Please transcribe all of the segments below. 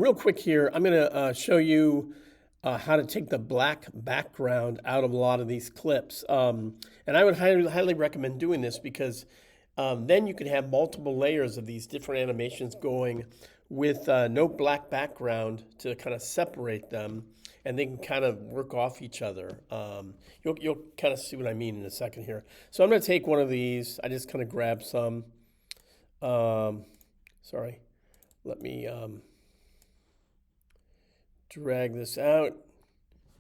Real quick here, I'm going to show you how to take the black background out of a lot of these clips. And I would highly recommend doing this because then you can have multiple layers of these different animations going with no black background to kind of separate them, and they can kind of work off each other. You'll kind of see what I mean in a second here. So I'm going to take one of these. I just kind of grab some. Sorry, let me drag this out.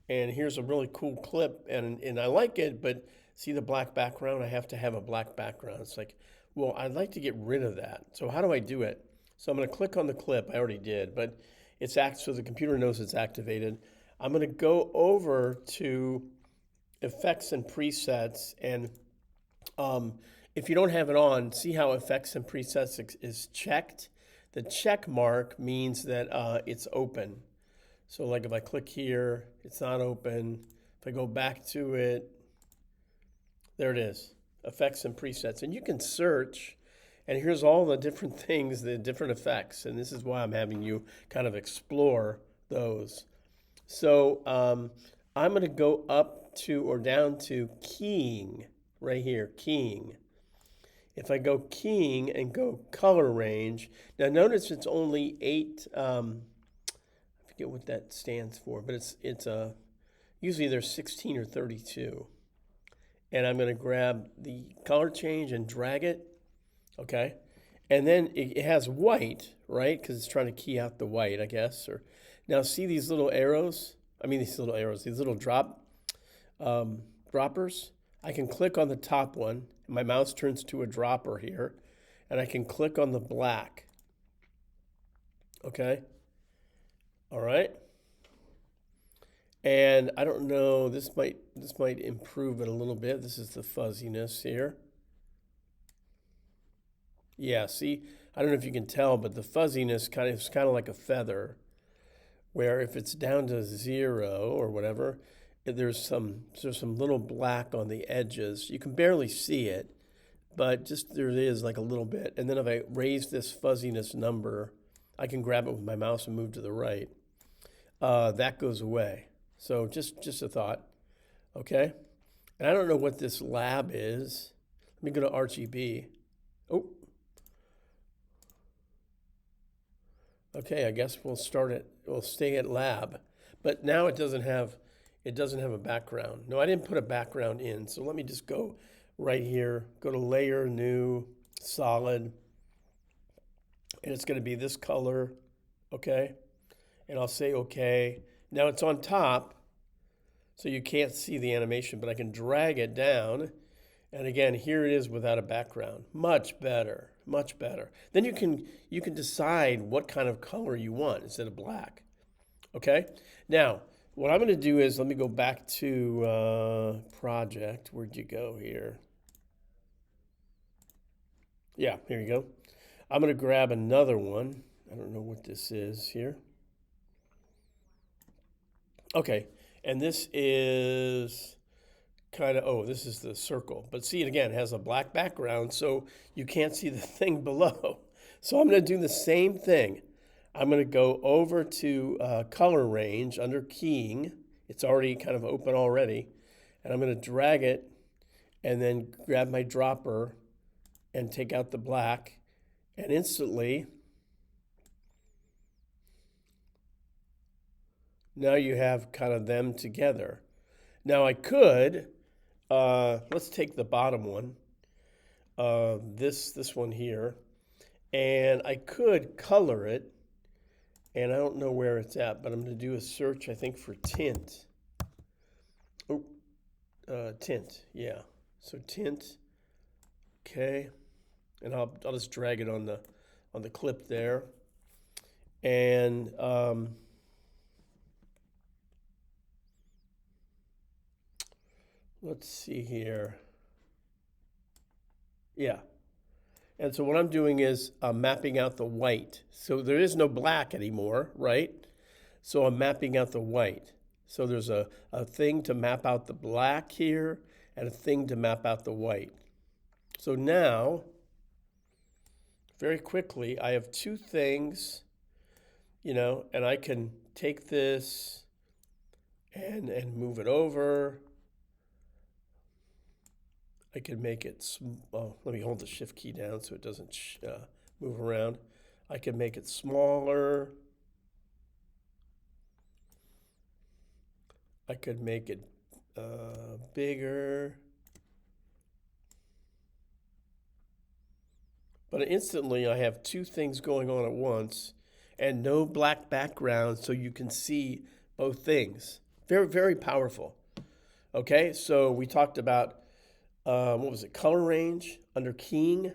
And here's a really cool clip, and I like it, but see the black background? I have to have a black background. It's like, well, I'd like to get rid of that. So how do I do it? So I'm going to click on the clip. I already did, but it's so the computer knows it's activated. I'm going to go over to effects and presets, and if you don't have it on, see how effects and presets is checked? The check mark means that it's open. So like if I click here, it's not open. If I go back to it, there it is, effects and presets. And you can search, and here's all the different things, the different effects. And this is why I'm having you kind of explore those. So I'm going to go up to or down to keying, right here, keying. If I go keying and go color range, now notice it's only 8, I forget what that stands for, but it's usually there's 16 or 32. And I'm going to grab the color change and drag it, okay? And then it has white, right? Because it's trying to key out the white, I guess. Or now see these little arrows? I mean these little droppers. I can click on the top one, and my mouse turns to a dropper here, and I can click on the black, okay? All right. And I don't know, this might improve it a little bit. This is the fuzziness here. Yeah, see, I don't know if you can tell, but the fuzziness is kind of like a feather, where if it's down to 0 or whatever, there's some little black on the edges. You can barely see it, but just there it is like a little bit. And then if I raise this fuzziness number, I can grab it with my mouse and move to the right. That goes away. So just a thought, okay? And I don't know what this lab is. Let me go to RGB. Oh. Okay, I guess we'll stay at lab. But now it doesn't have a background. No, I didn't put a background in. So let me just go right here, go to layer, new, solid. And it's going to be this color, okay? And I'll say okay. Now it's on top, so you can't see the animation, but I can drag it down. And again, here it is without a background. Much better, much better. Then you can decide what kind of color you want instead of black. Okay? Now, what I'm going to do is, let me go back to project. Where'd you go here? Yeah, here you go. I'm going to grab another one. I don't know what this is here. Okay, and this is kind of, oh, this is the circle. But see, it again has a black background, so you can't see the thing below. So I'm going to do the same thing. I'm going to go over to color range under keying. It's already kind of open already. And I'm going to drag it and then grab my dropper and take out the black. And instantly, now you have kind of them together. Now I could, let's take the bottom one, this one here, and I could color it, and I don't know where it's at, but I'm going to do a search, I think, for tint. Oh, tint, yeah. So tint, okay, and I'll just drag it on the clip there, and let's see here. Yeah. And so what I'm doing is I'm mapping out the white. So there is no black anymore, right? So I'm mapping out the white. So there's a thing to map out the black here and a thing to map out the white. So now, very quickly, I have two things you know, and I can take this and move it over. I can make it, oh, let me hold the shift key down so it doesn't move around. I can make it smaller. I could make it bigger. But instantly I have two things going on at once and no black background so you can see both things. Very, very powerful. Okay, so we talked about, what was it, color range under keying,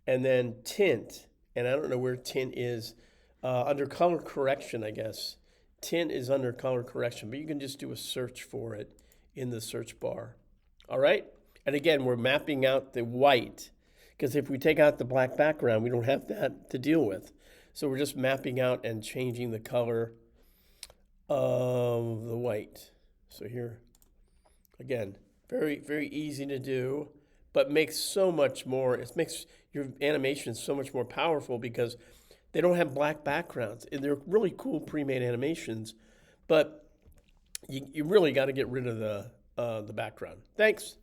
and then tint. And I don't know where tint is. Under color correction, I guess. Tint is under color correction, but you can just do a search for it in the search bar. All right? And again, we're mapping out the white, because if we take out the black background, we don't have that to deal with. So we're just mapping out and changing the color of the white. So here, again, very, very easy to do, but makes so much more, it makes your animation so much more powerful because they don't have black backgrounds. They're really cool pre-made animations, but you really got to get rid of the background. Thanks.